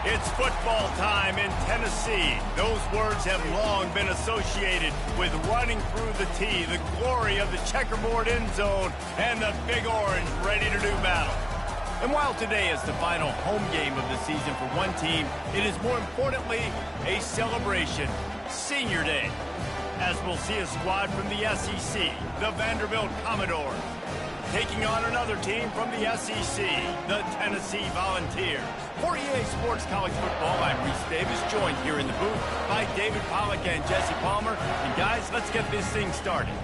It's football time in Tennessee. Those words have long been associated with running through the tee, the glory of the checkerboard end zone, and the Big Orange ready to do battle. And while today is the final home game of the season for one team, it is more importantly a celebration, Senior Day, as we'll see a squad from the SEC, the Vanderbilt Commodores, taking on another team from the SEC, the Tennessee Volunteers. For EA Sports College Football, I'm Reese Davis, joined here in the booth by David Pollack and Jesse Palmer. And guys, let's get this thing started.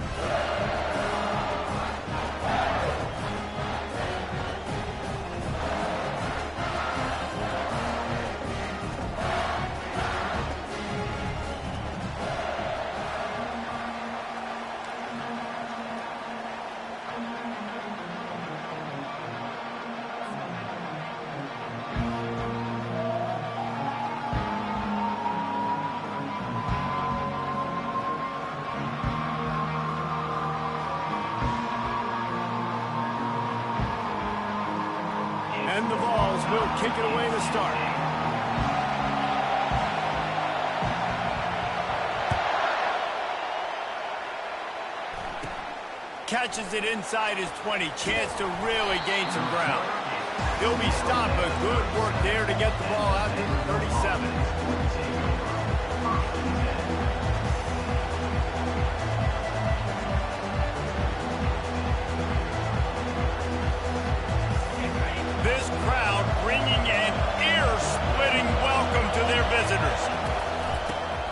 And the Vols will kick it away to start. Catches it inside his 20. Chance to really gain some ground. He'll be stopped, but good work there to get the ball out to the 37. This crowd bringing an ear-splitting welcome to their visitors.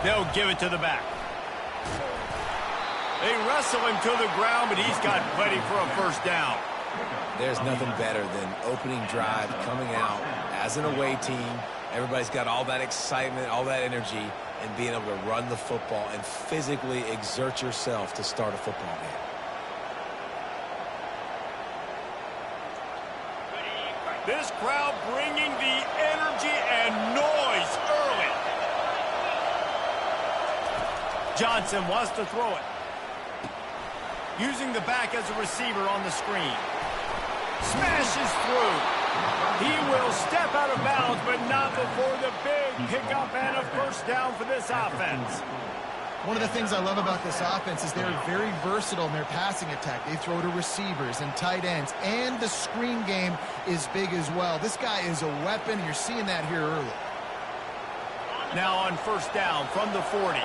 They'll give it to the back. They wrestle him to the ground, but he's got plenty for a first down. There's nothing better than opening drive, coming out as an away team. Everybody's got all that excitement, all that energy, and being able to run the football and physically exert yourself to start a football game. This crowd bringing the energy and noise early. Johnson wants to throw it. Using the back as a receiver on the screen. Smashes through. He will step out of bounds, but not before the big pickup and a first down for this offense. One of the things I love about this offense is they're very versatile in their passing attack. They throw to receivers and tight ends, and the screen game is big as well. This guy is a weapon. You're seeing that here early. Now on first down from the 40.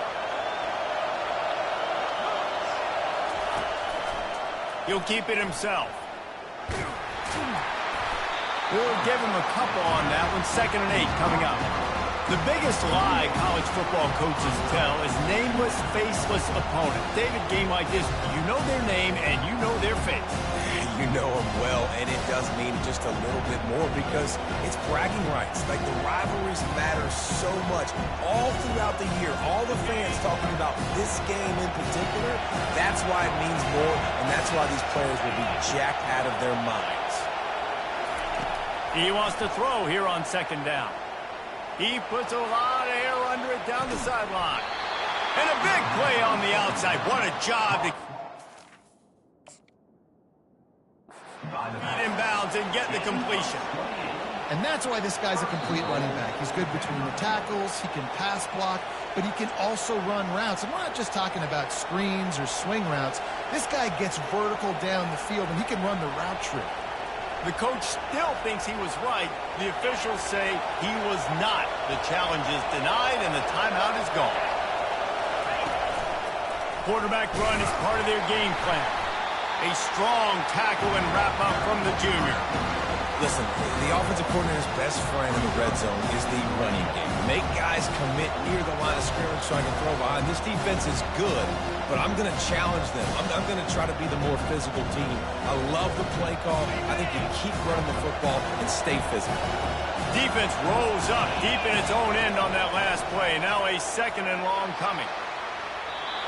He'll keep it himself. We'll give him a couple on that one. 2nd and 8 coming up. The biggest lie college football coaches tell is nameless, faceless opponent. David, game like this, you know their name and you know their face. You know them well, and it does mean just a little bit more because it's bragging rights. Like, the rivalries matter so much all throughout the year. All the fans talking about this game in particular, that's why it means more, and that's why these players will be jacked out of their minds. He wants to throw here on 2nd down. He puts a lot of air under it down the sideline. And a big play on the outside. What a job to get inbounds and get the completion. And that's why this guy's a complete running back. He's good between the tackles, he can pass block, but he can also run routes. And we're not just talking about screens or swing routes. This guy gets vertical down the field, and he can run the route tree. The coach still thinks he was right. The officials say he was not. The challenge is denied, and the timeout is gone. Quarterback run is part of their game plan. A strong tackle and wrap-up from the junior. Listen, the offensive coordinator's best friend in the red zone is the running game. Make guys commit near the line of scrimmage so I can throw behind. This defense is good, but I'm going to challenge them. I'm going to try to be the more physical team. I love the play call. I think you keep running the football and stay physical. Defense rolls up deep in its own end on that last play. Now a 2nd and long coming.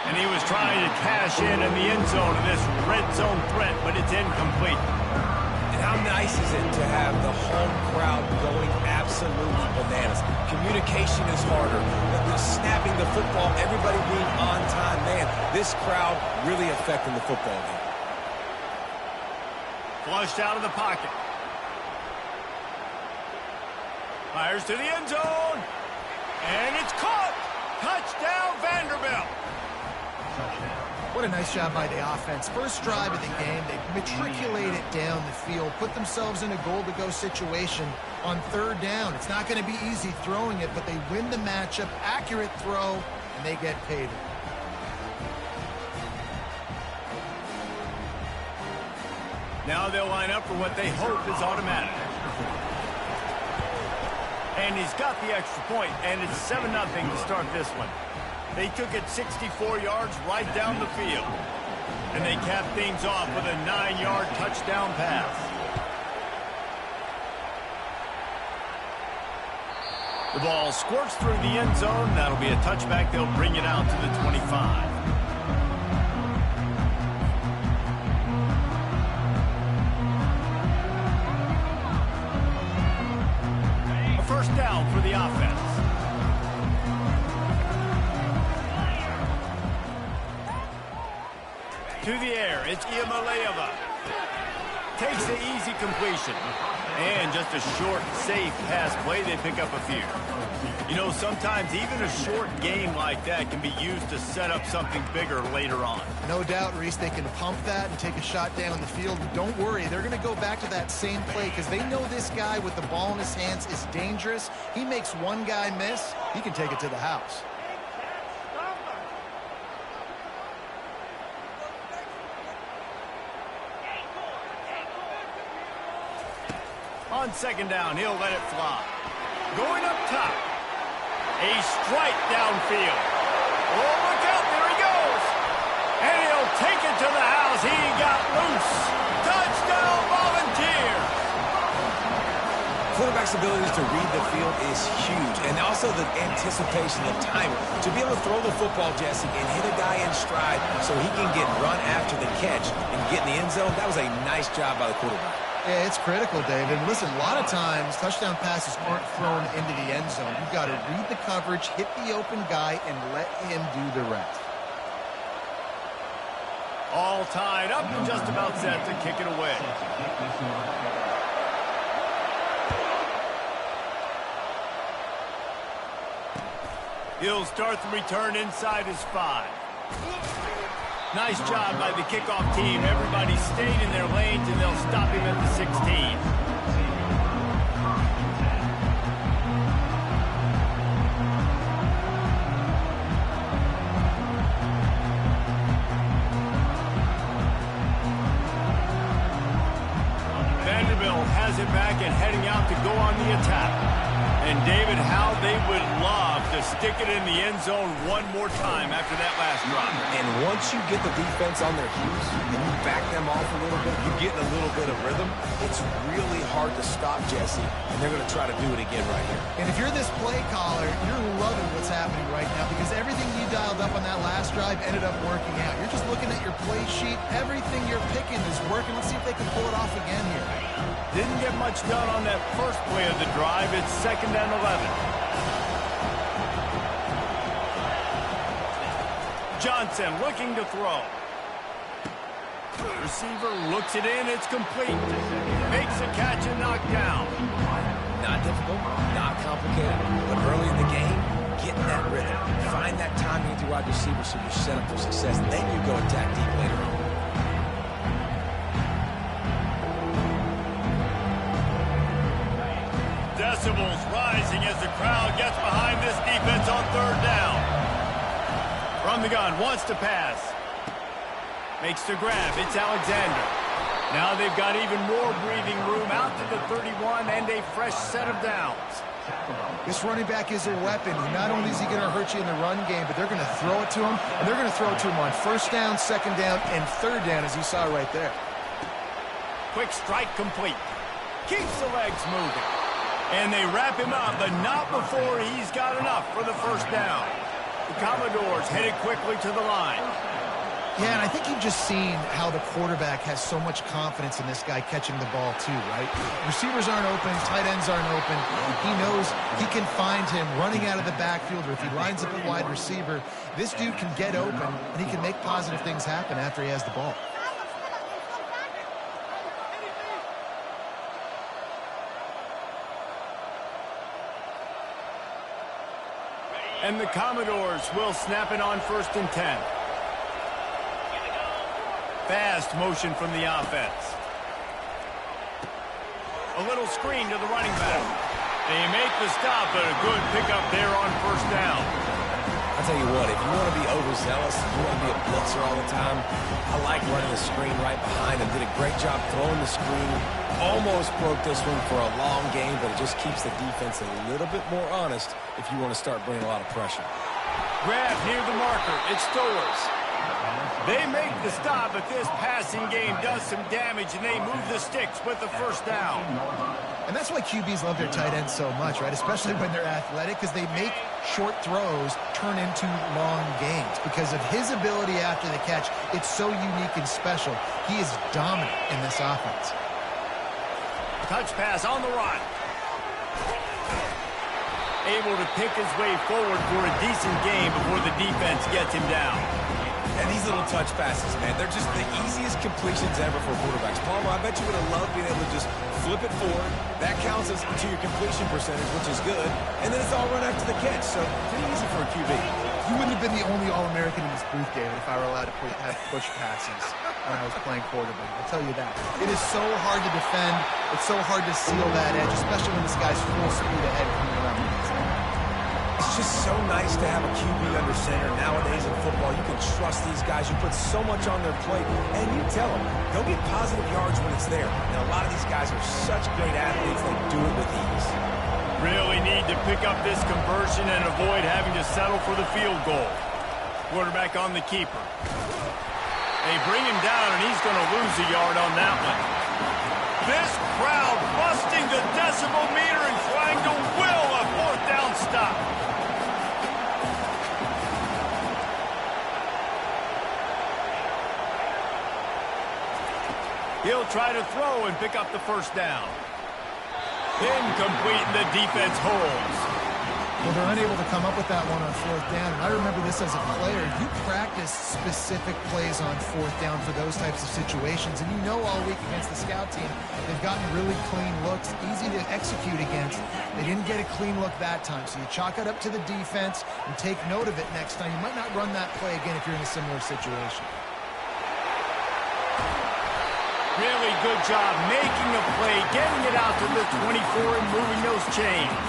And he was trying to cash in the end zone of this red zone threat, but it's incomplete. And how nice is it to have the home crowd going absolutely bananas? Communication is harder. They're snapping the football, everybody being on time. Man, this crowd really affecting the football game. Flushed out of the pocket. Fires to the end zone. And it's caught. Touchdown, Vanderbilt. What a nice job by the offense. First drive of the game, they matriculate it down the field, put themselves in a goal-to-go situation on third down. It's not going to be easy throwing it, but they win the matchup, accurate throw, and they get paid. Now they'll line up for what they hope is automatic. And he's got the extra point, and it's 7-0 to start this one. They took it 64 yards right down the field. And they capped things off with a 9-yard touchdown pass. The ball squirts through the end zone. That'll be a touchback. They'll bring it out to the 25. First down for the offense. To the air, it's Iamaleava. Takes the easy completion. And just a short, safe pass play, they pick up a few. You know, sometimes even a short game like that can be used to set up something bigger later on. No doubt, Reese, they can pump that and take a shot down the field. But don't worry, they're going to go back to that same play because they know this guy with the ball in his hands is dangerous. He makes one guy miss, he can take it to the house. On second down, he'll let it fly. Going up top. A strike downfield. Oh, look out, there he goes. And he'll take it to the house. He got loose. Touchdown, Volunteers. Quarterback's ability to read the field is huge, and also the anticipation, the timing. To be able to throw the football, Jesse, and hit a guy in stride so he can get run after the catch and get in the end zone, that was a nice job by the quarterback. Yeah, it's critical, David. Listen, a lot of times, touchdown passes aren't thrown into the end zone. You've got to read the coverage, hit the open guy, and let him do the rest. All tied up and just about set to kick it away. He'll start the return inside his 5. Nice job by the kickoff team. Everybody stayed in their lanes, and they'll stop him at the 16. Vanderbilt has it back and heading out to go on the attack. And, David, how they would love to stick it in the end zone one more time after that last drive. And once you get the defense on their heels and you back them off a little bit, you get in a little bit of rhythm, it's really hard to stop Jesse, and they're going to try to do it again right here. And if you're this play caller, you're loving what's happening right now because everything you dialed up on that last drive ended up working out. You're just looking at your play sheet. Everything you're picking is working. Let's see if they can pull it off again here. Didn't get much done on that first play of the drive. It's 2nd and 11. Johnson looking to throw. Receiver looks it in. It's complete. Makes a catch and knocked down. Not difficult, not complicated, but early in the game, getting that rhythm. Find that timing with your wide receiver so you're set up for success. Then you go attack deep later on. Decibels rising as the crowd gets behind this defense on 3rd down. From the gun, wants to pass. Makes the grab. It's Alexander. Now they've got even more breathing room out to the 31 and a fresh set of downs. This running back is a weapon. Not only is he going to hurt you in the run game, but they're going to throw it to him, and they're going to throw it to him on 1st down, 2nd down, and 3rd down, as you saw right there. Quick strike complete. Keeps the legs moving. And they wrap him up, but not before he's got enough for the 1st down. The Commodores headed quickly to the line. Yeah, and I think you've just seen how the quarterback has so much confidence in this guy catching the ball too, right? Receivers aren't open, tight ends aren't open. He knows he can find him running out of the backfield, or if he lines up a wide receiver, this dude can get open, and he can make positive things happen after he has the ball. And the Commodores will snap it on 1st and 10. Fast motion from the offense. A little screen to the running back. They make the stop, but a good pickup there on 1st down. I'll tell you what, if you want to be overzealous, if you want to be a blitzer all the time, I like running the screen right behind him. Did a great job throwing the screen. Almost broke this one for a long game, but it just keeps the defense a little bit more honest if you want to start bringing a lot of pressure. Grab near the marker. It's Stowers. They make the stop, but this passing game does some damage, and they move the sticks with the 1st down. And that's why QBs love their tight ends so much, right? Especially when they're athletic, because they make short throws turn into long games. Because of his ability after the catch, it's so unique and special. He is dominant in this offense. Touch pass on the run. Able to pick his way forward for a decent game before the defense gets him down. And these little touch passes, man, they're just the easiest completions ever for quarterbacks. Palmer, I bet you would have loved being able to just flip it forward. That counts as to your completion percentage, which is good. And then it's all run after the catch, so pretty easy for a QB. You wouldn't have been the only All-American in this booth, David, if I were allowed to have push passes when I was playing quarterback. I'll tell you that. It is so hard to defend. It's so hard to seal that edge, especially when this guy's full speed ahead coming around. It's just so nice to have a QB under center. Nowadays in football, you can trust these guys. You put so much on their plate, and you tell them, go get positive yards when it's there. And a lot of these guys are such great athletes, they do it with ease. Really need to pick up this conversion and avoid having to settle for the field goal. Quarterback on the keeper. They bring him down, and he's going to lose a yard on that one. This crowd busting the decibel meter and trying to will a 4th down stop. He'll try to throw and pick up the 1st down. Incomplete, and the defense holds. Well, they're unable to come up with that one on 4th down. And I remember this as a player. You practice specific plays on 4th down for those types of situations. And you know all week against the scout team, they've gotten really clean looks, easy to execute against. They didn't get a clean look that time. So you chalk it up to the defense and take note of it next time. You might not run that play again if you're in a similar situation. Really good job making a play, getting it out to the 24 and moving those chains.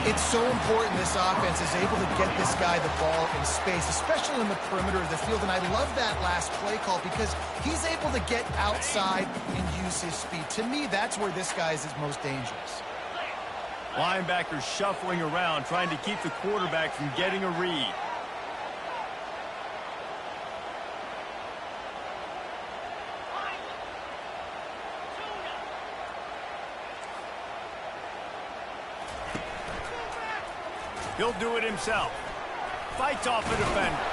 It's so important this offense is able to get this guy the ball in space, especially in the perimeter of the field. And I love that last play call because he's able to get outside and use his speed. To me, that's where this guy is his most dangerous. Linebackers shuffling around, trying to keep the quarterback from getting a read. He'll do it himself. Fights off the defender.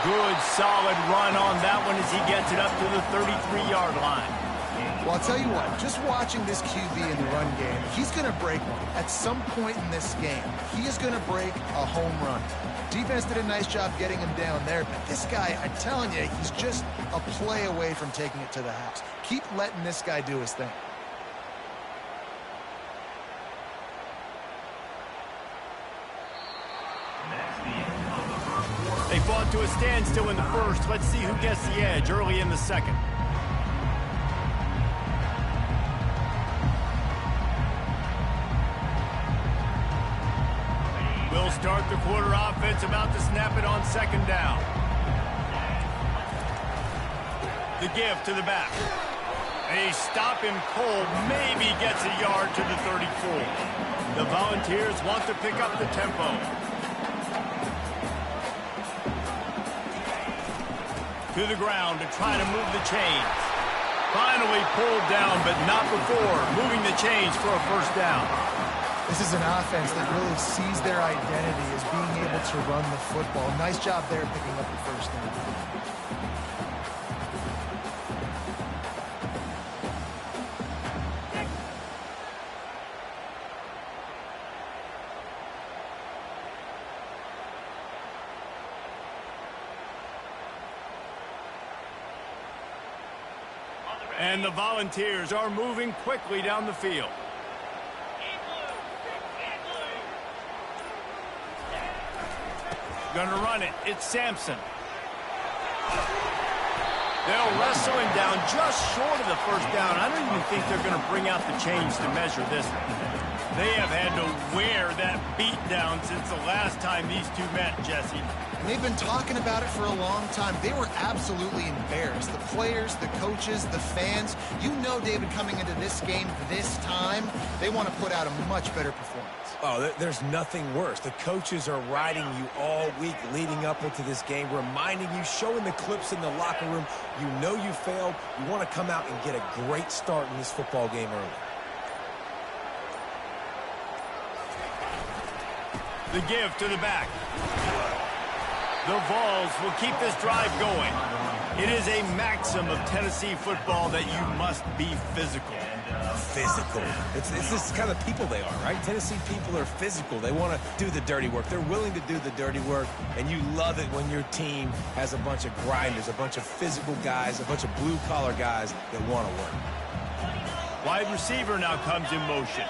Good, solid run on that one as he gets it up to the 33-yard line. Well, I'll tell you what, just watching this QB in the run game, he's going to break one. At some point in this game, he is going to break a home run. Defense did a nice job getting him down there, but this guy, I'm telling you, he's just a play away from taking it to the house. Keep letting this guy do his thing. They fought to a standstill in the 1st. Let's see who gets the edge early in the 2nd. We'll start the quarter offense, about to snap it on 2nd down. The give to the back. They stop him cold, maybe gets a yard to the 34. The Volunteers want to pick up the tempo. To the ground to try to move the chains. Finally pulled down, but not before moving the chains for a 1st down. This is an offense that really sees their identity as being able to run the football. Nice job there picking up the 1st down. And the Volunteers are moving quickly down the field. Gonna run it. It's Sampson. They'll wrestle him down just short of the first down. I don't even think they're going to bring out the chains to measure this one. They have had to wear that beat down since the last time these two met, Jesse. And they've been talking about it for a long time. They were absolutely embarrassed. The players, the coaches, the fans. You know, David, coming into this game this time, they want to put out a much better performance. Oh, there's nothing worse. The coaches are riding you all week leading up into this game, reminding you, showing the clips in the locker room. You know you failed. You want to come out and get a great start in this football game early. The give to the back. The Vols will keep this drive going. It is a maxim of Tennessee football that you must be physical. Physical. It's this kind of people they are, right? Tennessee people are physical. They want to do the dirty work. They're willing to do the dirty work, and you love it when your team has a bunch of grinders, a bunch of physical guys, a bunch of blue-collar guys that want to work. Wide receiver now comes in motion.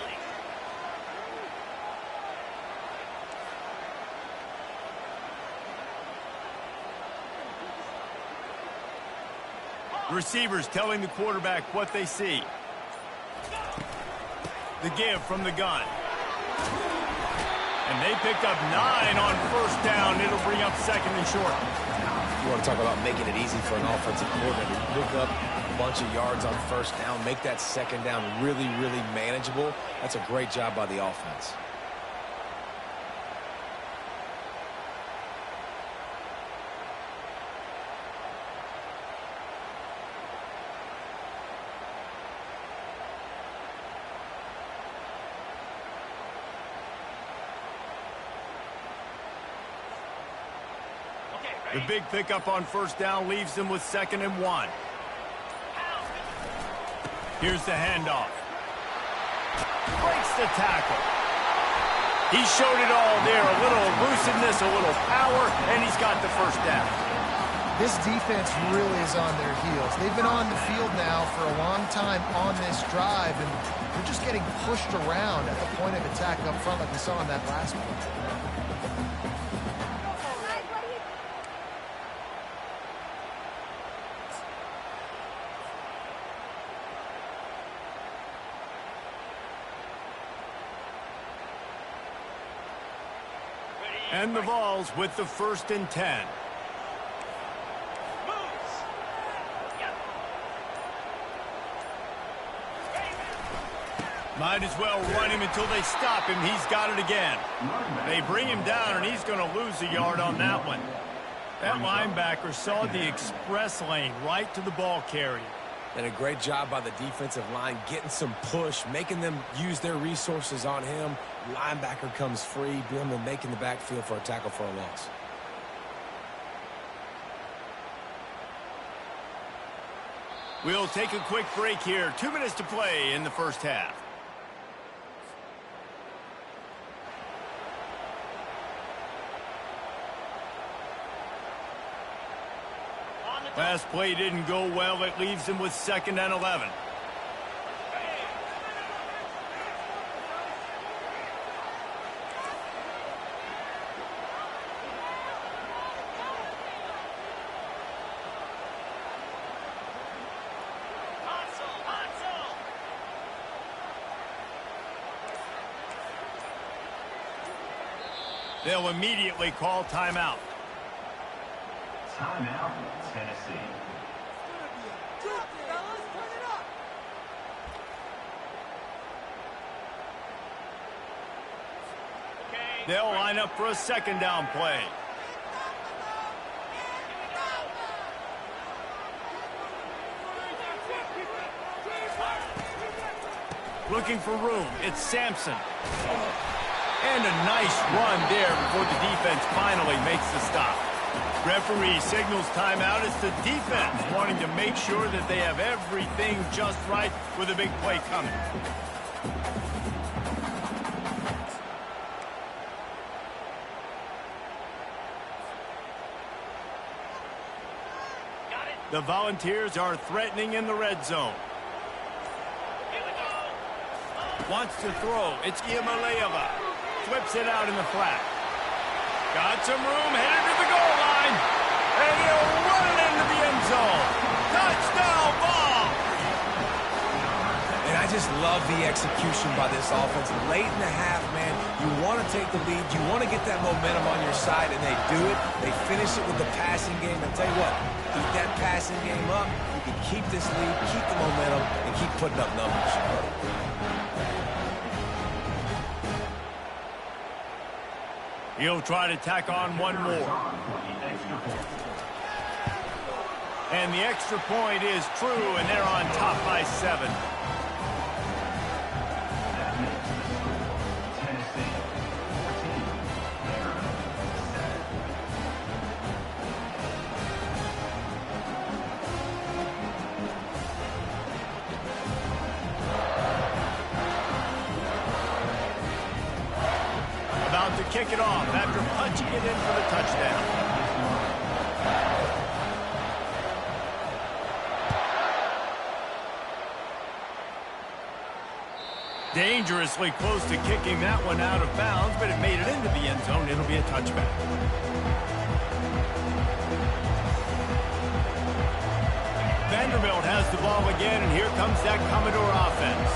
Receivers telling the quarterback what they see. The give from the gun. And they picked up 9 on first down. It'll bring up second and short. You want to talk about making it easy for an offensive coordinator to pick up a bunch of yards on first down, make that second down really, really manageable. That's a great job by the offense. The big pickup on first down leaves them with 2nd and 1. Here's the handoff. Breaks the tackle. He showed it all there. A little elusiveness, a little power, and he's got the first down. This defense really is on their heels. They've been on the field now for a long time on this drive, and they're just getting pushed around at the point of attack up front like we saw in that last one. And the Vols with the 1st and 10. Might as well run him until they stop him. He's got it again. They bring him down, and he's going to lose a yard on that one. That linebacker saw the express lane right to the ball carrier. And a great job by the defensive line, getting some push, making them use their resources on him. Linebacker comes free, Boom making the backfield for a tackle for a loss. We'll take a quick break here. 2 minutes to play in the first half. Last play didn't go well. It leaves him with 2nd and 11. They'll immediately call timeout. Timeout, Tennessee. They'll line up for a 2nd down play. Looking for room. It's Sampson. And a nice run there before the defense finally makes the stop. Referee signals timeout. It's the defense wanting to make sure that they have everything just right with a big play coming. The Volunteers are threatening in the red zone. Wants to throw. It's Iamaleava. Flips it out in the flat. Got some room, headed to the goal line. And he'll run it into the end zone. Touchdown ball! And I just love the execution by this offense. Late in the half, man, you want to take the lead. You want to get that momentum on your side, and they do it. They finish it with the passing game. And tell you what, keep that passing game up. You can keep this lead, keep the momentum, and keep putting up numbers. He'll try to tack on one more. And the extra point is true, and they're on top by 7. About to kick it off after punching it in for the touchdown. Dangerously close to kicking that one out of bounds, but it made it into the end zone. It'll be a touchback. Vanderbilt has the ball again, and here comes that Commodore offense.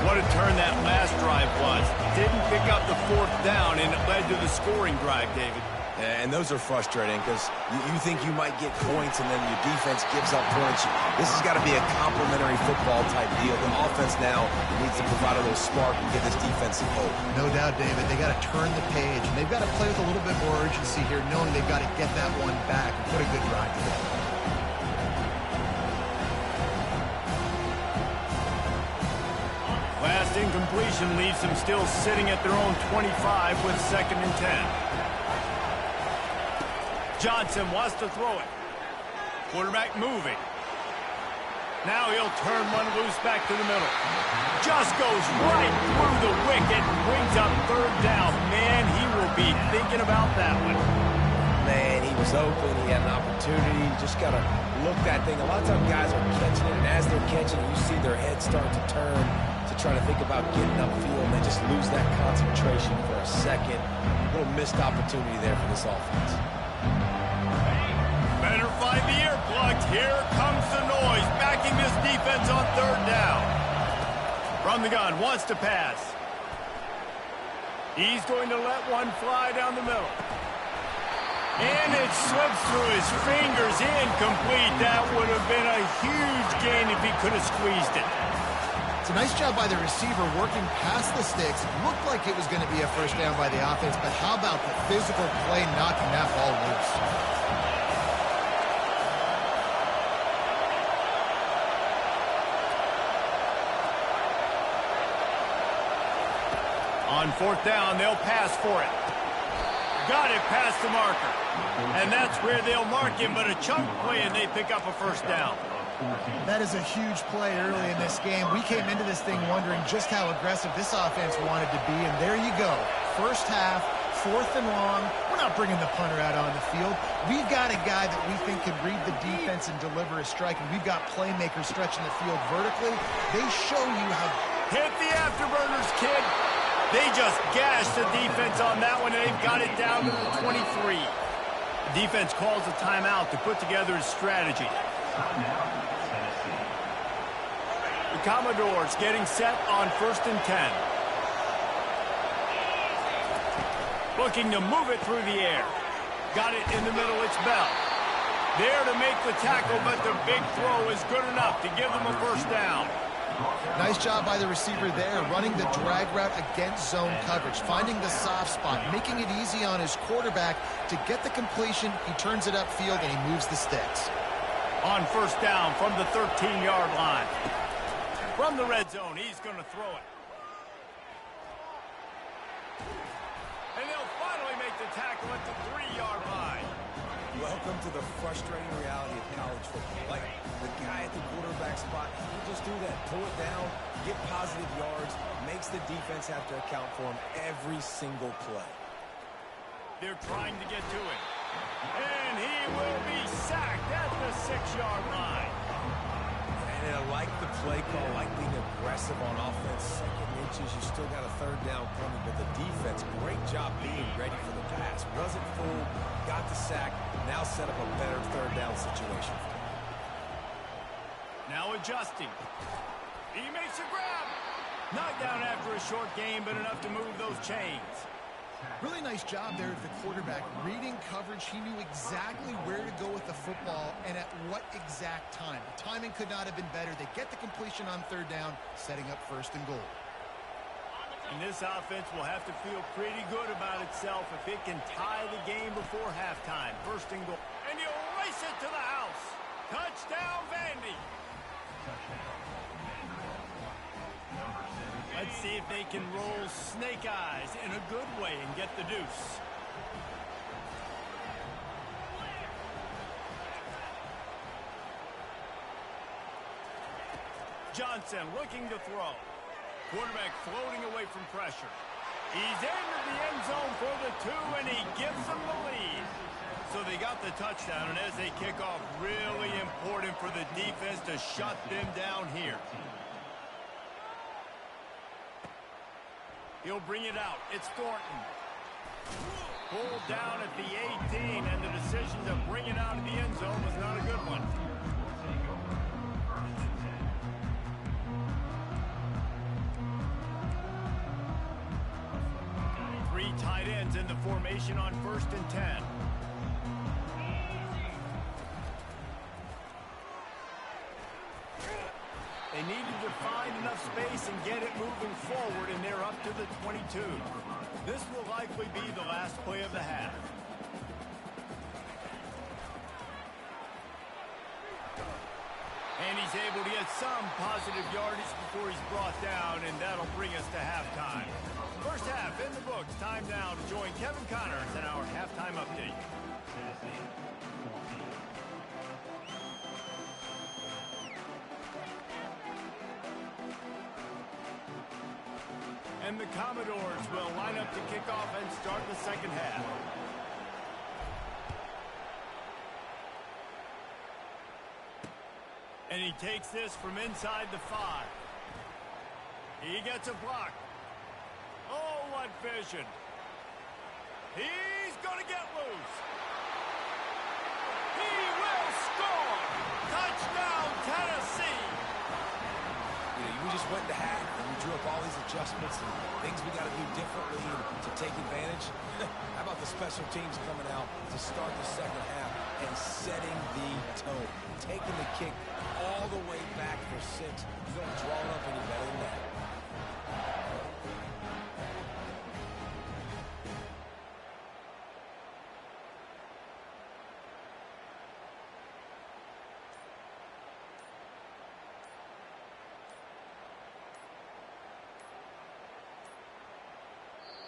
What a turn that last drive was. Didn't pick up the 4th down, and it led to the scoring drive, David. Yeah, and those are frustrating because you think you might get points and then your defense gives up points. This has got to be a complementary football type deal. The offense now needs to provide a little spark and give this defense some hope. No doubt, David. They got to turn the page, and they've got to play with a little bit more urgency here, knowing they've got to get that one back and put a good drive together. Last incompletion leaves them still sitting at their own 25 with 2nd and 10. Johnson wants to throw it. Quarterback moving. Now he'll turn one loose back to the middle. Just goes right through the wicket and brings up 3rd down. Man, he will be thinking about that one. Man, he was open. He had an opportunity. You just got to look that thing. A lot of times guys are catching it, and as they're catching it, you see their head start to turn to try to think about getting upfield, and they just lose that concentration for a second. A little missed opportunity there for this offense. Better find the earplugs. Here comes the noise, backing this defense on 3rd down. From the gun, wants to pass. He's going to let one fly down the middle. And it slips through his fingers, incomplete. That would have been a huge gain if he could have squeezed it. It's a nice job by the receiver working past the sticks. Looked like it was going to be a 1st down by the offense, but how about the physical play knocking that ball loose? On 4th down, they'll pass for it. Got it past the marker. And that's where they'll mark him, but a chunk play, and they pick up a 1st down. That is a huge play early in this game. We came into this thing wondering just how aggressive this offense wanted to be, and there you go. 1st half, 4th and long. We're not bringing the punter out on the field. We've got a guy that we think can read the defense and deliver a strike, and we've got playmakers stretching the field vertically. They show you how... Hit the afterburners, kid. They just gashed the defense on that one, and they've got it down to the 23. The defense calls a timeout to put together a strategy. The Commodores getting set on 1st and 10. Looking to move it through the air. Got it in the middle, it's Bell. There to make the tackle, but the big throw is good enough to give them a 1st down. Nice job by the receiver there, running the drag route against zone coverage, finding the soft spot, making it easy on his quarterback to get the completion. He turns it upfield, and he moves the sticks. On 1st down from the 13-yard line. From the red zone, he's going to throw it. And they'll finally make the tackle at the 3-yard line. Welcome to the frustrating reality of college football. Like, the guy at the quarterback spot, he'll just do that. Pull it down, get positive yards, makes the defense have to account for him every single play. They're trying to get to it. And he will be sacked at the 6-yard line. And And I like the play call, like being aggressive on offense. Second inches, you still got a third down coming, but the defense, great job being ready for the pass. Wasn't fooled, got the sack, now set up a better third down situation. Now adjusting. He makes a grab. Knocked down after a short game, but enough to move those chains. Really nice job there of the quarterback. Reading coverage, he knew exactly where to go with the football and at what exact time. The timing could not have been better. They get the completion on third down, setting up first and goal. And this offense will have to feel pretty good about itself if it can tie the game before halftime. First and goal. And you race it to the house. Touchdown, Vandy. Let's see if they can roll snake eyes in a good way and get the deuce. Johnson looking to throw. Quarterback floating away from pressure. He's into the end zone for the 2, and he gives them the lead. So they got the touchdown, and as they kick off, really important for the defense to shut them down here. He'll bring it out. It's Thornton. Pulled down at the 18, and the decision to bring it out of the end zone was not a good one. Three tight ends in the formation on 1st and 10. They needed to find enough space and get it moving forward, and they're up to the 22. This will likely be the last play of the half. And he's able to get some positive yardage before he's brought down, and that'll bring us to halftime. First half in the books. Time now to join Kevin Connors in our halftime update. And the Commodores will line up to kick off and start the second half. And he takes this from inside the 5. He gets a block. Oh, what vision. He's going to get loose. He will score. Touchdown, Tennessee. We just went to half, and we drew up all these adjustments and things we got to do differently to take advantage. How about the special teams coming out to start the second half and setting the tone, taking the kick all the way back for 6. You don't draw it up any better than that.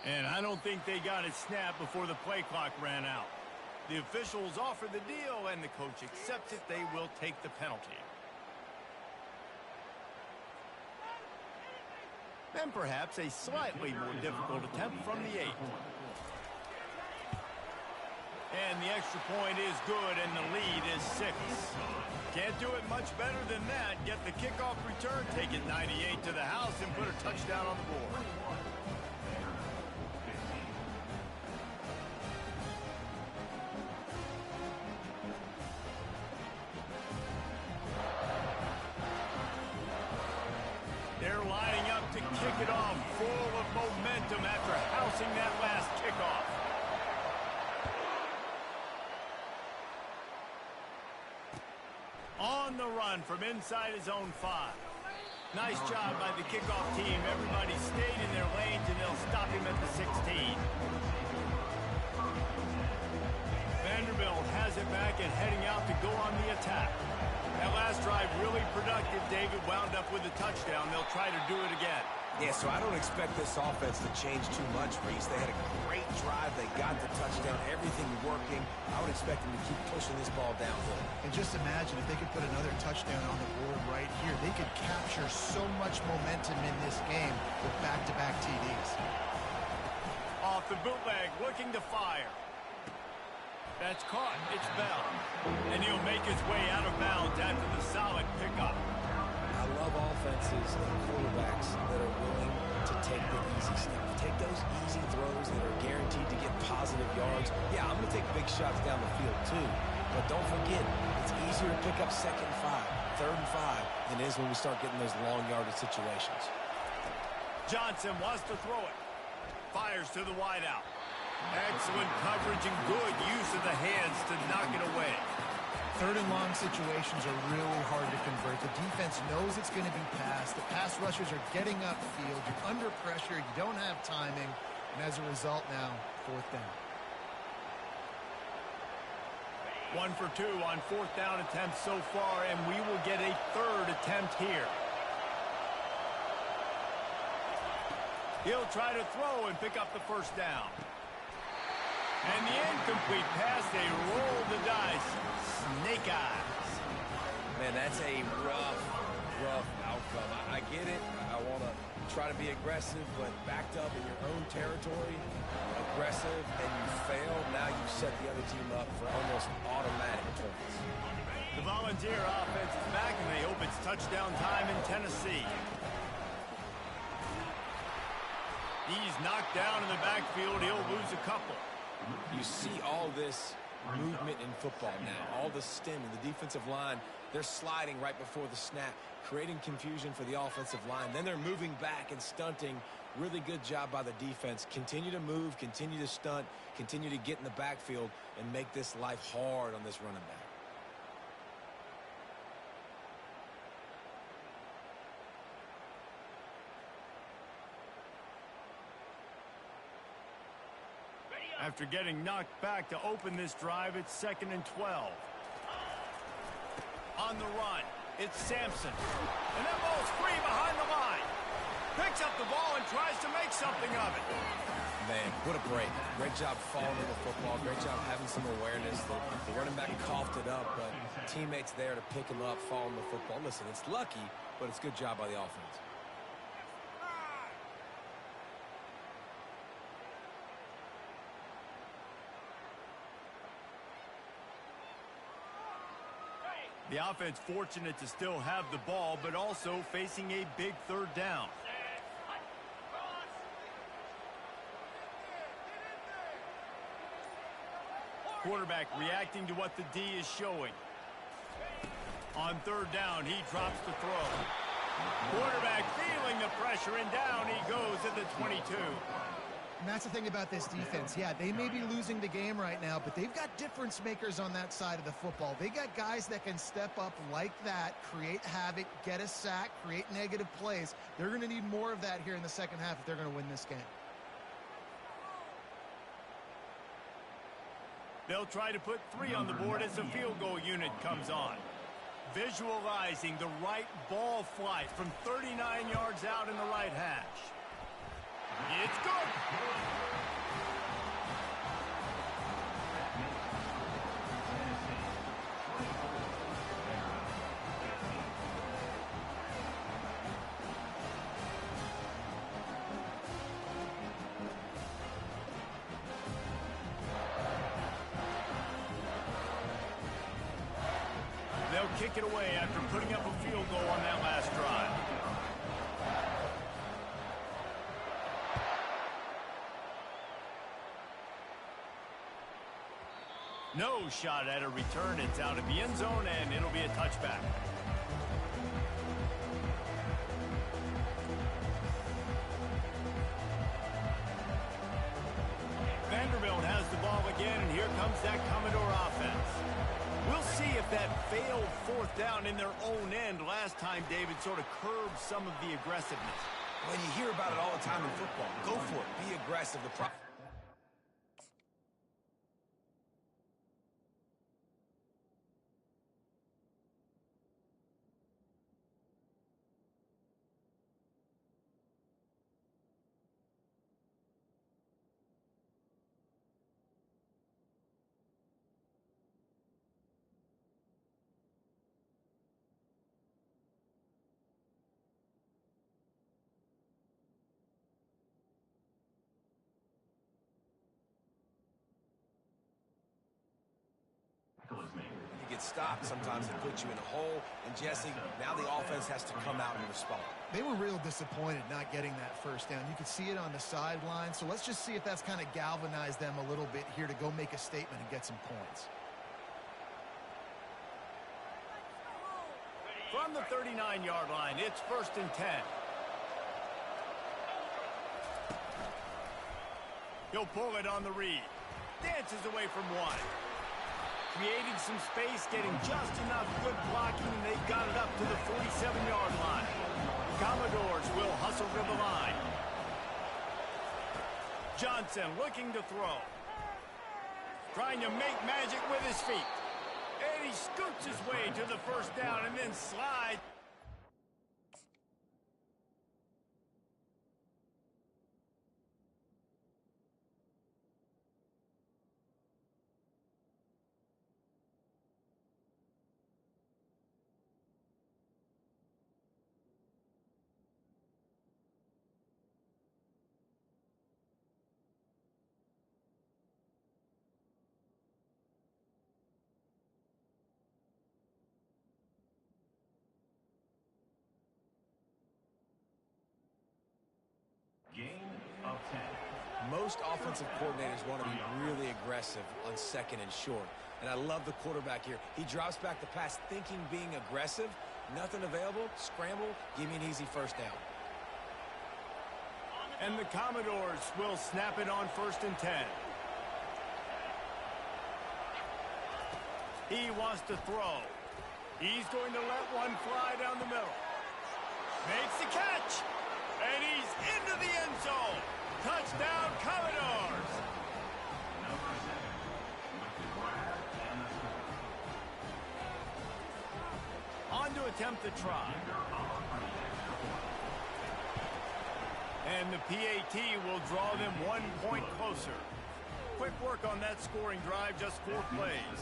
And I don't think they got it snapped before the play clock ran out. The officials offer the deal, and the coach accepts it. They will take the penalty. And perhaps a slightly more difficult attempt from the 8. And the extra point is good, and the lead is 6. Can't do it much better than that. Get the kickoff return, take it 98 to the house, and put a touchdown on the board. They're lining up to kick it off, full of momentum after housing that last kickoff. On the run from inside his own 5. Nice job by the kickoff team. Everybody stayed in their lanes, and they'll stop him at the 16. Vanderbilt has it back and heading out to go on the attack. That last drive really productive. David wound up with a touchdown. They'll try to do it again. Yeah, so I don't expect this offense to change too much, Reese. They had a great drive. They got the touchdown. Everything working. I would expect them to keep pushing this ball downhill. And just imagine if they could put another touchdown on the board right here. They could capture so much momentum in this game with back-to-back TDs. Off the bootleg, looking to fire. That's caught. It's Bell. And he'll make his way out of bounds after the solid pickup. love offenses and quarterbacks that are willing to take the easy stuff. Take those easy throws that are guaranteed to get positive yards. Yeah, I'm going to take big shots down the field too. But don't forget, it's easier to pick up 2nd and 5, 3rd and 5 than it is when we start getting those long yardage situations. Johnson wants to throw it. Fires to the wideout. Excellent coverage and good use of the hands to knock it away. 3rd and long situations are really hard to convert. The defense knows it's going to be passed. The pass rushers are getting upfield. You're under pressure. You don't have timing. And as a result now, 4th down. 1 for 2 on 4th down attempts so far, and we will get a 3rd attempt here. He'll try to throw and pick up the 1st down. And the incomplete pass, they roll the dice. Snake eyes. Man, that's a rough outcome. I get it. I want to try to be aggressive, but backed up in your own territory, aggressive, and you fail, now you set the other team up for almost automatic points. The Volunteer offense is back, and they hope it's touchdown time in Tennessee. He's knocked down in the backfield. He'll lose a couple. You see all this movement in football now, all the stem in the defensive line. They're sliding right before the snap, creating confusion for the offensive line. Then they're moving back and stunting. Really good job by the defense. Continue to move, continue to stunt, continue to get in the backfield and make this life hard on this running back. After getting knocked back to open this drive, it's 2nd and 12. On the run, it's Sampson. And that ball's free behind the line. Picks up the ball and tries to make something of it. Man, what a break. Great job falling to the football. Great job having some awareness. The running back coughed it up, but teammates there to pick him up, fall on the football. Listen, it's lucky, but it's good job by the offense. The offense fortunate to still have the ball, but also facing a big 3rd down. Quarterback reacting to what the D is showing. On 3rd down, he drops the throw. Quarterback feeling the pressure, and down he goes at the 22. And that's the thing about this defense. Yeah, they may be losing the game right now, but they've got difference makers on that side of the football. They got guys that can step up like that, create havoc, get a sack, create negative plays. They're going to need more of that here in the second half if they're going to win this game. They'll try to put 3 on the board as the field goal unit comes on. Visualizing the right ball flight from 39 yards out in the right hash. It's good. They'll kick it away after putting up a field goal on that last drive. No shot at a return. It's out of the end zone, and it'll be a touchback. Vanderbilt has the ball again, and here comes that Commodore offense. We'll see if that failed 4th down in their own end last time, David, sort of curbed some of the aggressiveness. When you hear about it all the time in football, go for it. Be aggressive. get stopped. Sometimes it puts you in a hole. And, Jesse, now the offense has to come out and respond. They were real disappointed not getting that first down. You could see it on the sideline. So let's just see if that's kind of galvanized them a little bit here to go make a statement and get some points. From the 39-yard line, it's 1st and 10. He'll pull it on the read. Dances away from one. Creating some space, getting just enough good blocking, and they got it up to the 47-yard line. Commodores will hustle to the line. Johnson looking to throw. Trying to make magic with his feet. And he scoots his way to the first down and then slides. Gain of 10. Most offensive coordinators want to be really aggressive on 2nd and short. And I love the quarterback here. He drops back the pass thinking being aggressive. Nothing available. Scramble. Give me an easy first down. And the Commodores will snap it on 1st and 10. He wants to throw. He's going to let one fly down the middle. Makes the catch. And he's into the end zone. Touchdown, Commodores. Number 7 with the grab and the score. On to attempt the try. And the PAT will draw them 1 point closer. Quick work on that scoring drive, just 4 plays.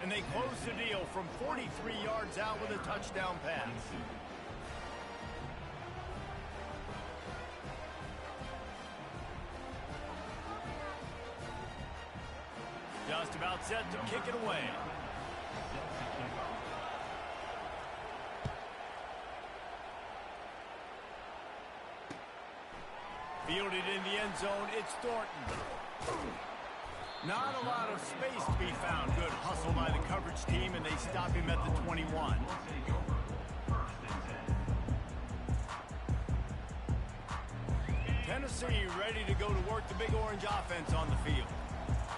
And they close the deal from 43 yards out with a touchdown pass. Just about set to kick it away. Fielded in the end zone, it's Thornton. Not a lot of space to be found. Good hustle by the coverage team, and they stop him at the 21. Tennessee ready to go to work the Big Orange offense on the field.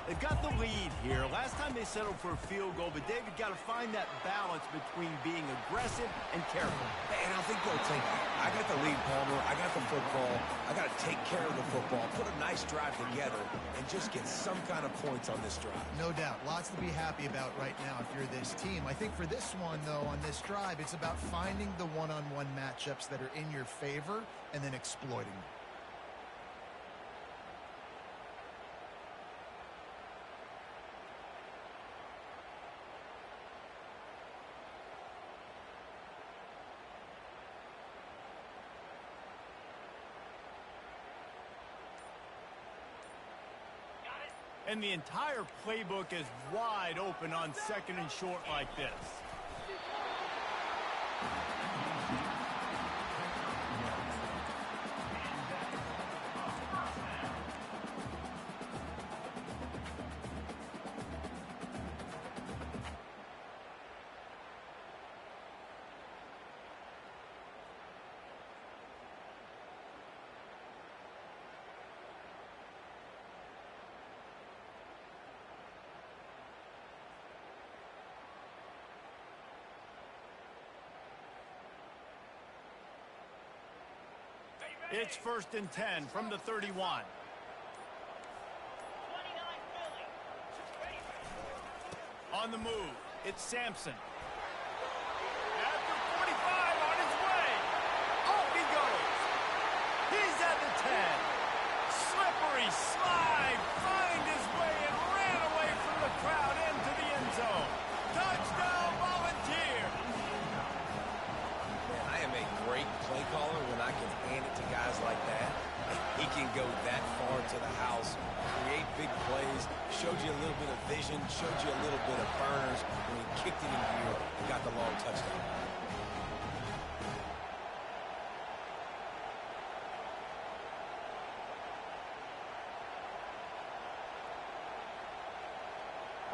They've got the lead here. Last time they settled for a field goal, but David got to find that balance between being aggressive and careful. And I think they'll take it. I got the lead, Palmer. I got the football. I got to take care of the football, put a nice drive together, and just get some kind of points on this drive. No doubt. Lots to be happy about right now if you're this team. I think for this one, though, on this drive, it's about finding the one-on-one matchups that are in your favor and then exploiting them. And the entire playbook is wide open on 2nd and short like this. It's 1st and 10 from the 31. On the move, it's Sampson. After 45, on his way. Off he goes. He's at the 10. Slippery slide, find his way and ran away from the crowd into the end zone. Touchdown, Volunteer. I am a great play caller when I can hand it to guys like that. He can go that far to the house, create big plays, showed you a little bit of vision, showed you a little bit of burners when he kicked it in gear and got the long touchdown.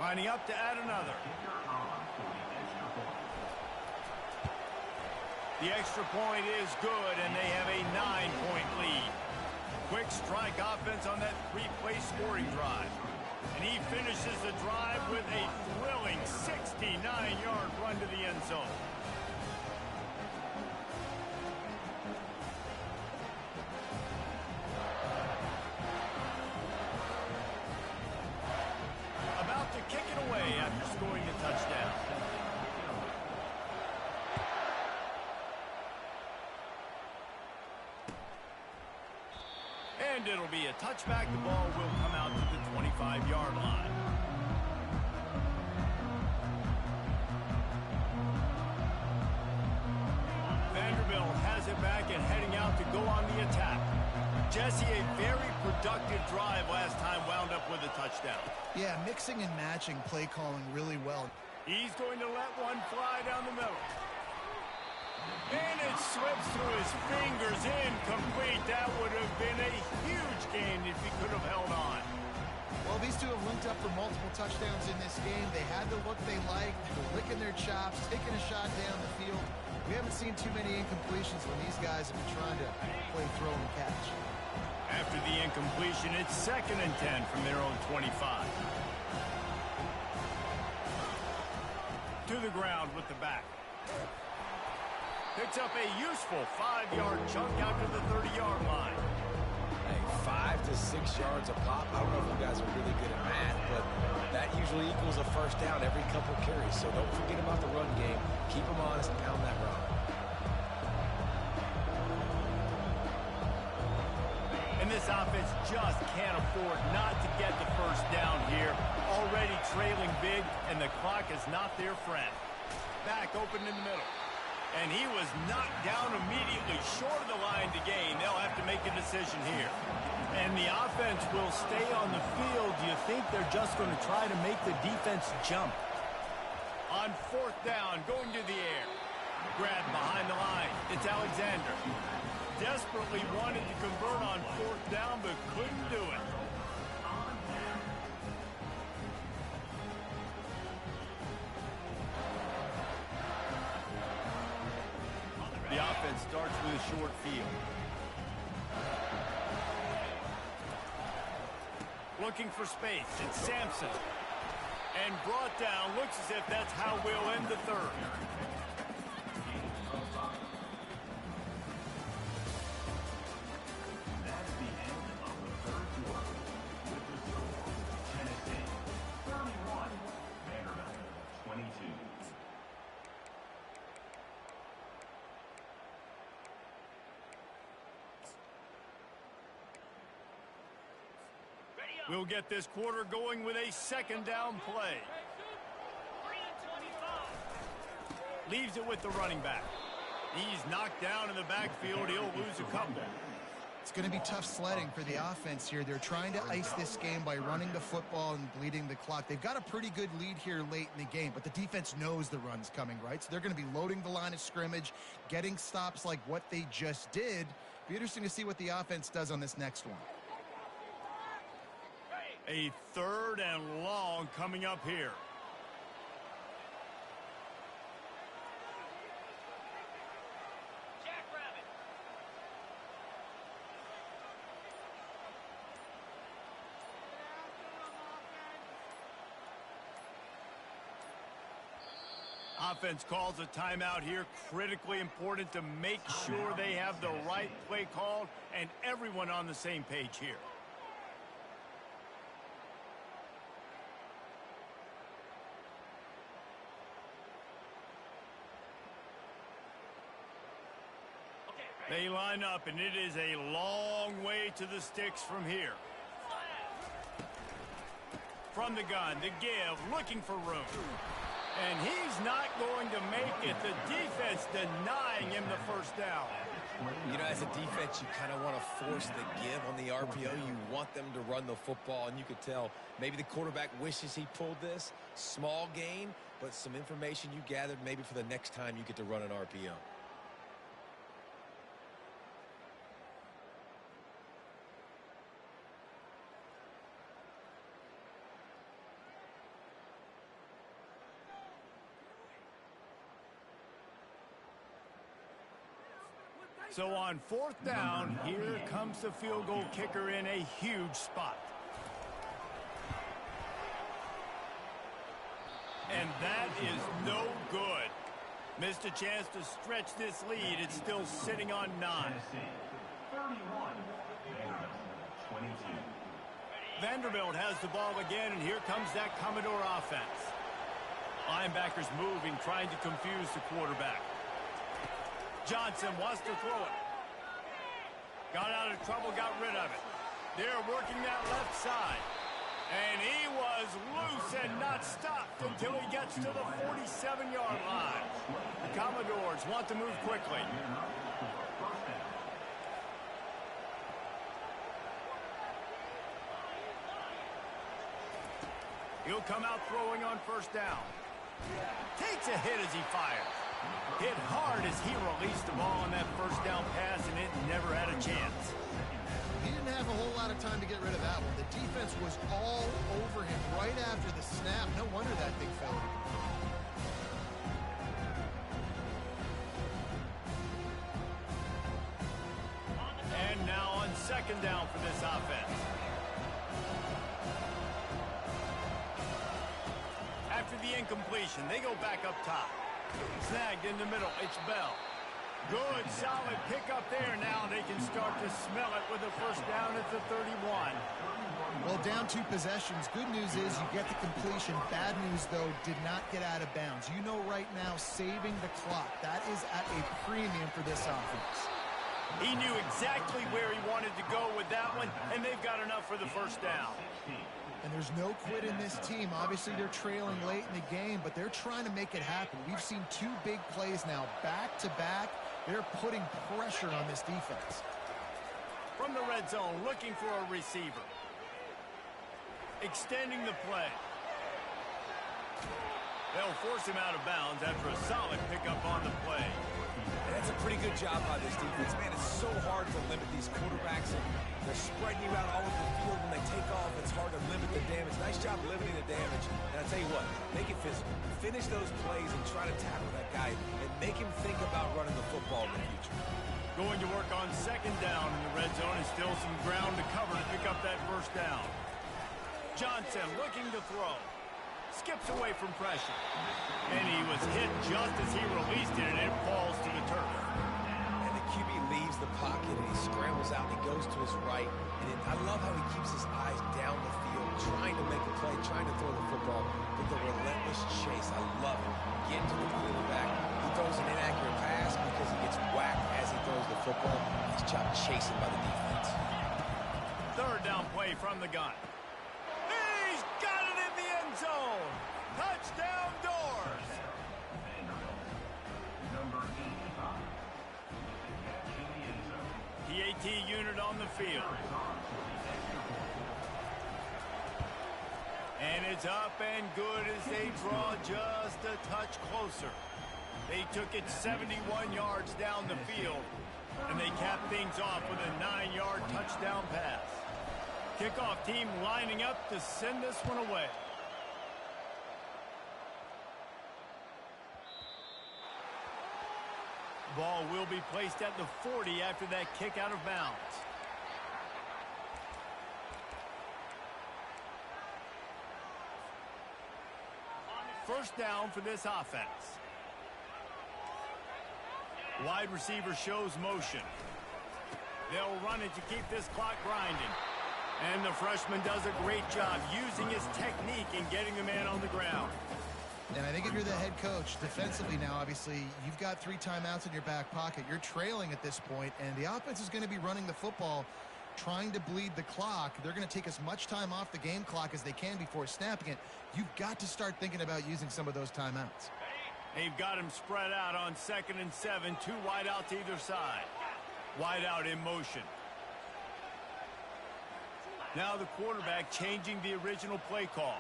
Lining up to add another. The extra point is good, and they have a 9-point lead. Quick strike offense on that 3-play scoring drive. And he finishes the drive with a thrilling 69-yard run to the end zone. About to kick it away after scoring the touchdown. And it'll be a touchback. The ball will come out to the 25-yard line. Vanderbilt has it back and heading out to go on the attack. Jesse, a very productive drive last time, wound up with a touchdown. Yeah, mixing and matching play calling really well. He's going to let one fly down the middle. And it slips through his fingers, incomplete. That would have been a huge gain if he could have held on. Well, these two have linked up for multiple touchdowns in this game. They had the look they liked. They're licking their chops, taking a shot down the field. We haven't seen too many incompletions when these guys have been trying to play throw and catch. After the incompletion, it's 2nd and 10 from their own 25. To the ground with the back. Picks up a useful 5-yard chunk out to the 30-yard line. Hey, 5 to 6 yards a pop. I don't know if you guys are really good at math, but that usually equals a first down every couple carries. So don't forget about the run game. Keep them honest and pound that rock. And this offense just can't afford not to get the first down here. Already trailing big, and the clock is not their friend. Back open in the middle. And he was knocked down immediately short of the line to gain. They'll have to make a decision here. And the offense will stay on the field. Do you think they're just going to try to make the defense jump? On 4th down, going to the air. Grab behind the line. It's Alexander. Desperately wanted to convert on 4th down, but couldn't do it. The offense starts with a short field. Looking for space. It's Sampson. And brought down. Looks as if that's how we'll end the 3rd. That's the end of the 3rd quarter. With the score, Tennessee 31, Vanderbilt 22. We'll get this quarter going with a 2nd down play. Leaves it with the running back. He's knocked down in the backfield. He'll lose a couple. It's going to be tough sledding for the offense here. They're trying to ice this game by running the football and bleeding the clock. They've got a pretty good lead here late in the game, but the defense knows the run's coming, right? So they're going to be loading the line of scrimmage, getting stops like what they just did. Be interesting to see what the offense does on this next one. A 3rd and long coming up here. Offense calls a timeout here. Critically important to make sure they have the right play called and everyone on the same page here. They line up, and it is a long way to the sticks from here. From the gun, the give, looking for room. And he's not going to make it. The defense denying him the first down. You know, as a defense, you kind of want to force the give on the RPO. You want them to run the football, and you could tell maybe the quarterback wishes he pulled this. Small gain, but some information you gathered maybe for the next time you get to run an RPO. So on 4th down, here comes the field goal kicker in a huge spot. And that is no good. Missed a chance to stretch this lead. It's still sitting on 9. 31, 22. Vanderbilt has the ball again, and here comes that Commodore offense. Linebackers moving, trying to confuse the quarterback. Johnson wants to throw it. Got out of trouble, got rid of it. They're working that left side. And he was loose and not stopped until he gets to the 47-yard line. The Commodores want to move quickly. He'll come out throwing on 1st down. Takes a hit as he fires. Hit hard as he released the ball on that 1st down pass, and it never had a chance. He didn't have a whole lot of time to get rid of that one. The defense was all over him right after the snap. No wonder that thing fell. And now on 2nd down for this offense. After the incompletion, they go back up top. Snagged in the middle, it's Bell. Good, solid pickup there. Now they can start to smell it with a 1st down at the 31. Well, down 2 possessions. Good news is you get the completion. Bad news, though, did not get out of bounds. You know right now, saving the clock. That is at a premium for this offense. He knew exactly where he wanted to go with that one, and they've got enough for the 1st down. And there's no quit in this team. Obviously, they're trailing late in the game, but they're trying to make it happen. We've seen 2 big plays now, back-to-back. They're putting pressure on this defense. From the red zone, looking for a receiver. Extending the play. They'll force him out of bounds after a solid pickup on the play. And that's a pretty good job by this defense. Man, it's so hard to limit these quarterbacks, and they're spreading you out all over the field. When they take off, it's hard to limit the damage. Nice job limiting the damage. And I'll tell you what, make it physical. Finish those plays and try to tackle that guy and make him think about running the football in the future. Going to work on 2nd down in the red zone, and still some ground to cover to pick up that 1st down. Johnson looking to throw. Skips away from pressure. And he was hit just as he released it, and it falls to the turf. And the QB leaves the pocket, and he scrambles out, and he goes to his right. And I love how he keeps his eyes down the field, trying to make a play, trying to throw the football with the relentless chase. I love it. Get to the quarterback. He throws an inaccurate pass because he gets whacked as he throws the football. Nice job chasing by the defense. 3rd down play from the gun. He's got it in the end zone. Touchdown, Doors. Number 85. Catch in the end zone. PAT unit on the field. And it's up and good as they draw just a touch closer. They took it 71 yards down the field, and they capped things off with a 9-yard touchdown pass. Kickoff team lining up to send this one away. Ball will be placed at the 40 after that kick out of bounds. First down for this offense. Wide receiver shows motion. They'll run it to keep this clock grinding. And the freshman does a great job using his technique and getting the man on the ground. And I think if you're the head coach, defensively now, obviously, you've got 3 timeouts in your back pocket. You're trailing at this point, and the offense is going to be running the football, trying to bleed the clock. They're going to take as much time off the game clock as they can before snapping it. You've got to start thinking about using some of those timeouts. They've got him spread out on 2nd and 7, 2 wide out to either side. Wide out in motion. Now the quarterback changing the original play call.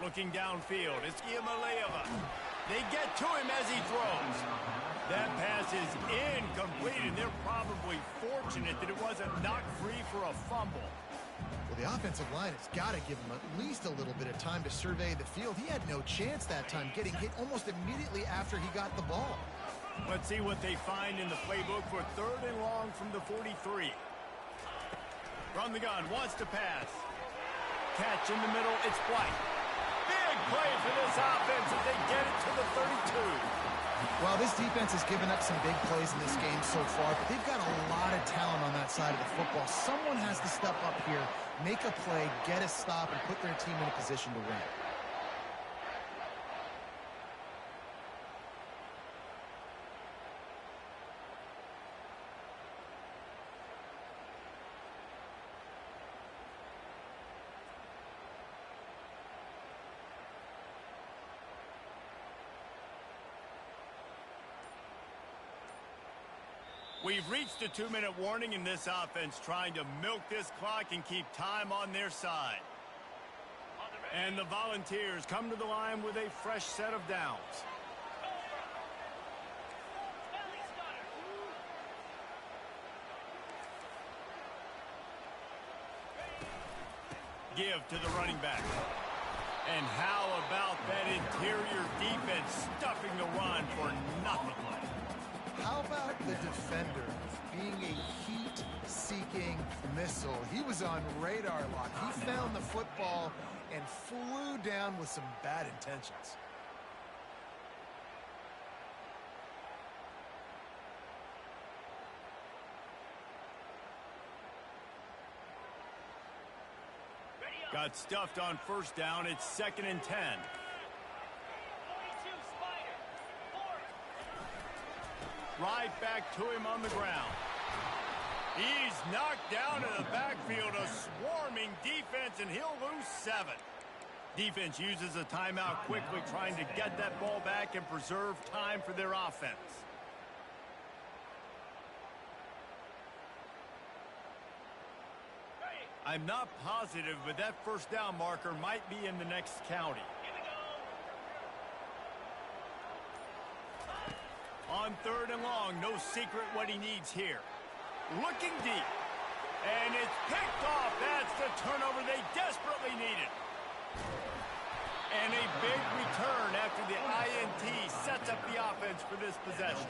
Looking downfield, it's Iamaleava. They get to him as he throws. That pass is incomplete, and they're probably fortunate that it wasn't knocked free for a fumble. Well, the offensive line has got to give him at least a little bit of time to survey the field. He had no chance that time, getting hit almost immediately after he got the ball. Let's see what they find in the playbook for 3rd and long from the 43. Run the gun, wants to pass. Catch in the middle, it's White. Big play for this offense as they get it to the 32. Well, this defense has given up some big plays in this game so far, but they've got a lot of talent on that side of the football. Someone has to step up here, make a play, get a stop, and put their team in a position to win. We've reached a 2-minute warning in this offense, trying to milk this clock and keep time on their side. And the Volunteers come to the line with a fresh set of downs. Give to the running back. And how about that interior defense stuffing the run for nothing? How about the defender being a heat-seeking missile? He was on radar lock. He found the football and flew down with some bad intentions. Got stuffed on 1st down. It's 2nd and 10. Right back to him on the ground. He's knocked down in the backfield, a swarming defense, and he'll lose 7. Defense uses a timeout quickly, trying to get that ball back and preserve time for their offense. I'm not positive, but that 1st down marker might be in the next county. On 3rd and long, no secret what he needs here. Looking deep. And it's picked off. That's the turnover they desperately needed. And a big return after the INT sets up the offense for this possession.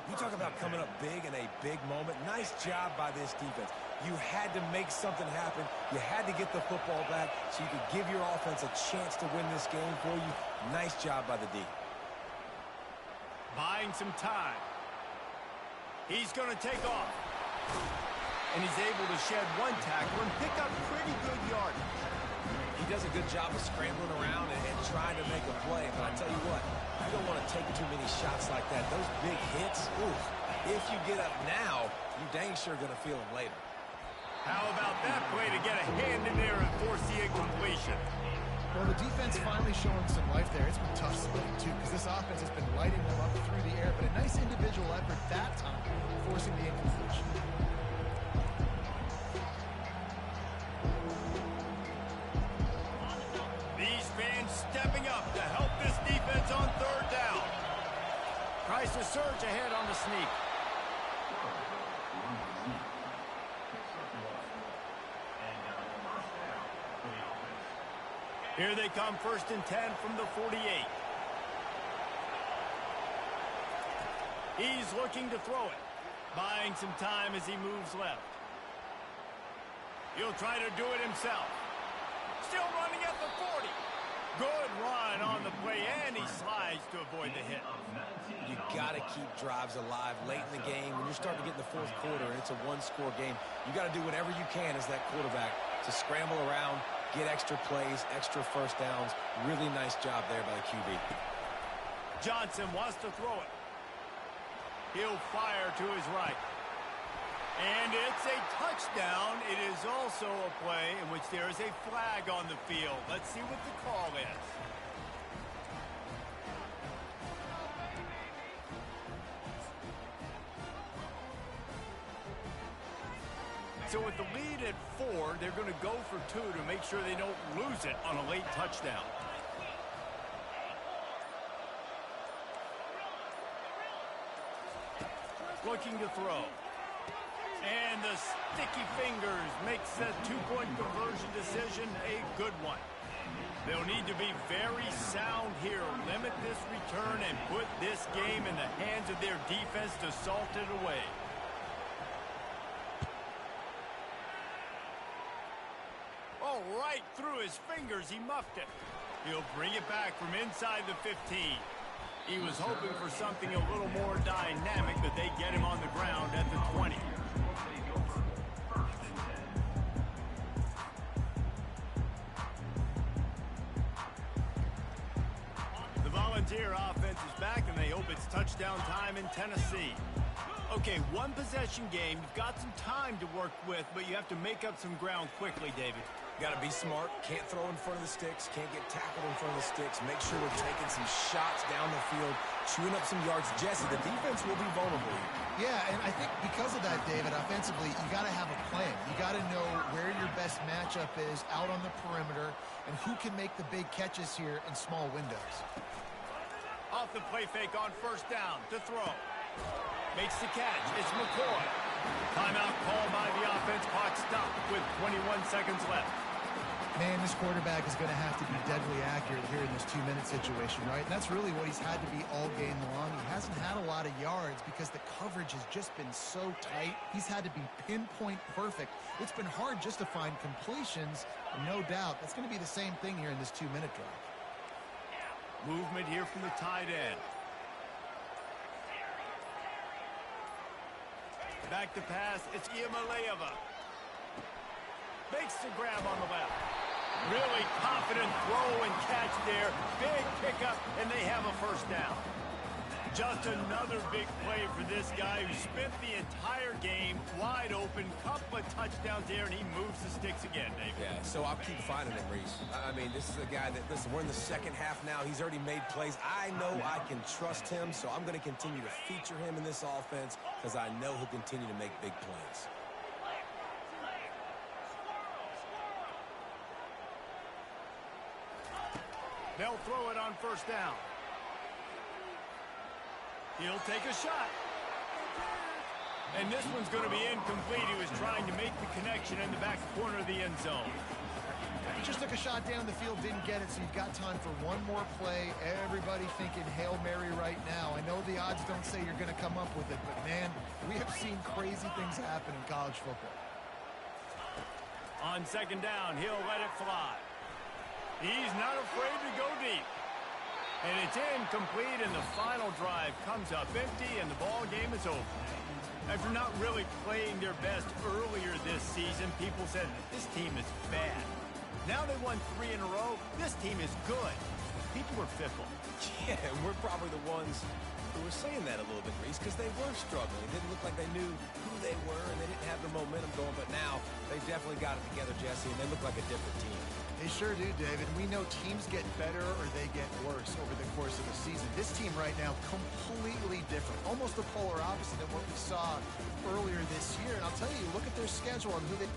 You talk about coming up big in a big moment. Nice job by this defense. You had to make something happen. You had to get the football back so you could give your offense a chance to win this game for you. Nice job by the D. Buying some time. He's going to take off. And he's able to shed 1 tackle and pick up pretty good yardage. He does a good job of scrambling around and trying to make a play. But I tell you what, you don't want to take too many shots like that. Those big hits, ooh, if you get up now, you dang sure going to feel them later. How about that play to get a hand in there and force the incompletion? Well, the defense finally showing some life there. It's been tough splitting, too, because this offense has been lighting them up through the air, but a nice individual effort that time, forcing the incompletion. These fans stepping up to help this defense on 3rd down. Tries to surge ahead on the sneak. Here they come, 1st and 10 from the 48. He's looking to throw it. Buying some time as he moves left. He'll try to do it himself. Still running at the 40. Good run on the play, and he slides to avoid the hit. You got to keep drives alive late in the game. When you're starting to get in the 4th quarter and it's a 1-score game, you got to do whatever you can as that quarterback to scramble around, get extra plays, extra 1st downs. Really nice job there by the QB. Johnson wants to throw it. He'll fire to his right. And it's a touchdown. It is also a play in which there is a flag on the field. Let's see what the call is. So with the lead at 4, they're going to go for 2 to make sure they don't lose it on a late touchdown. Looking to throw. And the sticky fingers makes that 2-point conversion decision a good one. They'll need to be very sound here, limit this return, and put this game in the hands of their defense to salt it away. Oh, right through his fingers, he muffed it. He'll bring it back from inside the 15. He was hoping for something a little more dynamic, but they get him on the ground at the 20. The Volunteer offense is back, and they hope it's touchdown time in Tennessee. Okay, one possession game. You've got some time to work with, but you have to make up some ground quickly, David. Got to be smart. Can't throw in front of the sticks. Can't get tackled in front of the sticks. Make sure we're taking some shots down the field, chewing up some yards. Jesse, the defense will be vulnerable. Yeah, and I think because of that, David, offensively, you got to have a plan. You got to know where your best matchup is out on the perimeter and who can make the big catches here in small windows. Off the play fake on first down to throw. Makes the catch. It's McCoy. Timeout called by the offense. Clock stopped with 21 seconds left. Man, this quarterback is going to have to be deadly accurate here in this 2-minute situation, right? And that's really what he's had to be all game long. He hasn't had a lot of yards because the coverage has just been so tight. He's had to be pinpoint perfect. It's been hard just to find completions, and no doubt that's going to be the same thing here in this 2-minute drive. Movement here from the tight end. Back to pass, it's Iamaleava. Makes the grab on the left. Really confident throw and catch there. Big pickup, and they have a first down. Just another big play for this guy who spent the entire game wide open. Couple of touchdowns there, and he moves the sticks again, David. Yeah, so I'll keep finding him, Reese. I mean, this is a guy that, listen, we're in the second half now. He's already made plays. I know I can trust him, so I'm going to continue to feature him in this offense because I know he'll continue to make big plays. They'll throw it on first down. He'll take a shot. And this one's going to be incomplete. He was trying to make the connection in the back corner of the end zone. He just took a shot down the field, didn't get it, so you've got time for one more play. Everybody thinking Hail Mary right now. I know the odds don't say you're going to come up with it, but, man, we have seen crazy things happen in college football. On second down, he'll let it fly. He's not afraid to go deep. And it's incomplete, and the final drive comes up empty, and the ball game is over. After not really playing their best earlier this season, people said, this team is bad. Now they won 3 in a row. This team is good. People were fickle. Yeah, and we're probably the ones who were saying that a little bit, Reese, because they were struggling. It didn't look like they knew who they were, and they didn't have the momentum going. But now they've definitely got it together, Jesse, and they look like a different team. They sure do, David. We know teams get better or they get worse over the course of the season. This team right now, completely different. Almost the polar opposite of what we saw earlier this year. And I'll tell you, look at their schedule and who they...